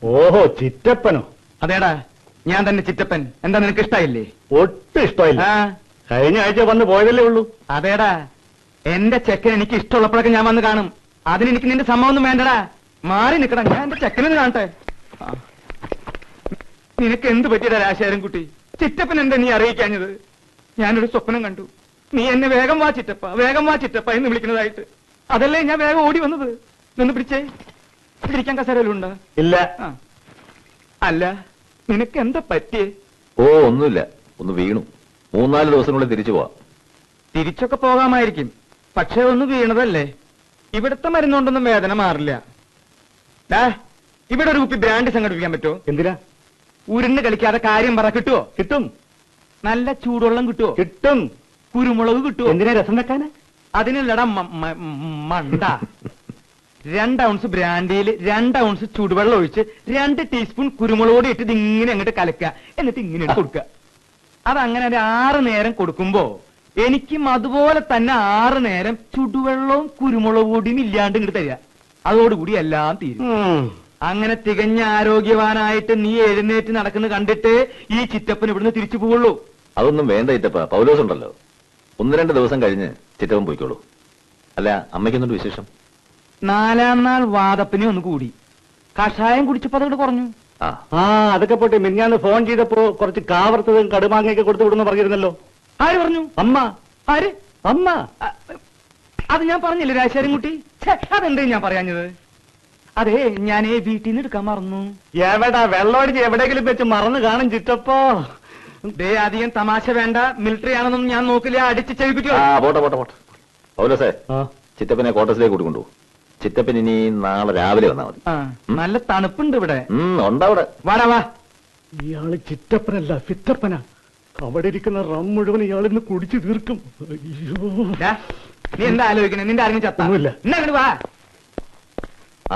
ഓഹോ, ചിറ്റപ്പനോ? അതേടാ, ഞാൻ തന്നെ ചിറ്റപ്പൻ. എന്താ നിനക്ക് ഇഷ്ടായില്ലേ? ഒട്ടും ഇഷ്ടമായില്ല. കഴിഞ്ഞ ആഴ്ച വന്ന് പോയതല്ലേ ഉള്ളൂ. അതേടാ, എന്റെ ചെക്കൻ എനിക്ക് ഇഷ്ടമുള്ളപ്പോഴൊക്കെ ഞാൻ വന്ന് കാണും. അതിനെനിക്ക് നിന്റെ സമ്മതമൊന്നും വേണ്ടടാ. മാറി നിക്കടാ, ഞാൻ എന്റെ ചെക്കനെന്ന് കാണട്ടെ. നിനക്ക് എന്ത് പറ്റിയതാ രാശാരൻ കുട്ടി? ചിറ്റപ്പൻ എന്താ നീ അറിയിക്കാഞ്ഞത്? ഞാനൊരു സ്വപ്നം കണ്ടു. നീ എന്നെ വേഗം വാ ചിറ്റപ്പ, വേഗം വാ ചിറ്റപ്പ എന്ന് വിളിക്കുന്നതായിട്ട്. അതല്ലേ ഞാൻ വേഗം ഓടി വന്നത്. നിന്ന് പിടിച്ചേ. പിടിക്കാൻ കസേരയിലുണ്ടോ? ഇല്ല. അല്ല, നിനക്ക് എന്താ പറ്റിയേ? ഓ, ഒന്നുമില്ല, ഒന്ന് വീണു. 3-4 ദിവസത്തിനുള്ളിൽ തിരിച്ചു പോവാം. തിരിച്ചൊക്കെ പോകാമായിരിക്കും, പക്ഷെ ഒന്ന് വീണതല്ലേ. ഇവിടുത്തെ മരുന്നുകൊണ്ടൊന്നും വേദന മാറില്ല. ഇവിടെ ഒരു കുപ്പി ബ്രാൻഡ് സംഘടിപ്പിക്കാൻ പറ്റുമോ? എന്തിനാ? ഉരുന്ന് കളിക്കാതെ കാര്യം പറ. കിട്ടുമോ? കിട്ടും. നല്ല ചൂടുവെള്ളം കിട്ടുമോ? കിട്ടും. കുരുമുളക് കിട്ടുമോ? എന്തിനാ രസം വെക്കാന്? അതിനുള്ളടാ മണ്ട. 2 ഔൺസ് ബ്രാൻഡിയിൽ 2 ഔൺസ് ചൂടുവെള്ളം ഒഴിച്ച് 2 ടീസ്പൂൺ കുരുമുളക് പൊടി ഇട്ട് ഇങ്ങനെ അങ്ങോട്ട് കലക്കുക. എന്നിട്ട് ഇങ്ങനെ കൊടുക്കുക. അതങ്ങനെ ഒരു 6 നേരം കൊടുക്കുമ്പോ എനിക്കും അതുപോലെ തന്നെ 6 നേരം ചുടുവെള്ളവും കുരുമുളക് പൊടിയും ഇല്ലാണ്ട് ഇങ്ങോട്ട് തരിക. അതോടുകൂടി എല്ലാം തീരും. അങ്ങനെ തികഞ്ഞ ആരോഗ്യവാനായിട്ട് നീ എഴുന്നേറ്റ് നടക്കുന്ന കണ്ടിട്ട് ഈ ചിറ്റപ്പൻ ഇവിടുന്ന് തിരിച്ചു പോവുള്ളൂ. അതൊന്നും വേണ്ട ചിറ്റപ്പ, പൗലോസ് ഉണ്ടല്ലോ. 1-2 ദിവസം കഴിഞ്ഞ് ചിറ്റപ്പൻ പോയിക്കോളൂ. അല്ല, അമ്മയ്ക്കൊന്നും വിശേഷം? 4-ാം നാൾ വാദപ്പിനെ ഒന്ന് കൂടി. കഷായം കുടിച്ചപ്പോ അതോട് കുറഞ്ഞു. അതൊക്കെ പോട്ടെ. മിനിഞ്ഞാന്ന് ഫോൺ ചെയ്തപ്പോ കുറച്ച് കാവർത്തതും കടുമാങ്ങയൊക്കെ കൊടുത്തു വിടുന്നു പറഞ്ഞിരുന്നല്ലോ. ആര് പറഞ്ഞു? അമ്മ. ആര്? അമ്മ. അത് ഞാൻ പറഞ്ഞില്ലേ രാശാരൻകുട്ടി? അതെന്താ ഞാൻ പറയാഞ്ഞത്? അതെ, ഞാനേ വീട്ടിൽ നിന്ന് എടുക്കാൻ മറന്നു. എവിടാ? വെള്ളമടിച്ച് എവിടെയെങ്കിലും വെച്ച് മറന്നു കാണും ചിറ്റപ്പോ. ദേ, അധികം തമാശ വേണ്ട. മിലിറ്ററി ആണെന്നൊന്നും ഞാൻ നോക്കില്ല. അടിച്ച് ചെവിപ്പിക്കോ. പോട്ടെ പോട്ടെ പോട്ടെ. പൗലോസേ, ചിറ്റപ്പനെ ക്വാർട്ടേഴ്സിലേക്ക് കൂട്ടിക്കൊണ്ടു. ചിറ്റപ്പൻ ഇനി നാളെ രാവിലെ വന്നാൽ മതി. നല്ല തണുപ്പുണ്ട് ഇവിടെ. ഉണ്ടവിടെ. വാടാ വാ. ഇയാള് ചിറ്റപ്പനല്ല, ഫിത്തപ്പനാ. അവിടെ ഇരിക്കുന്ന റം മുഴുവൻ ഇയാളിന്ന് കുടിച്ചു തീർക്കും. നീ എന്താ ആലോചിക്കണേ? നിന്റെ ആരെങ്കിലും ചത്താ? ഒന്നുമില്ല. എന്നാ വാ.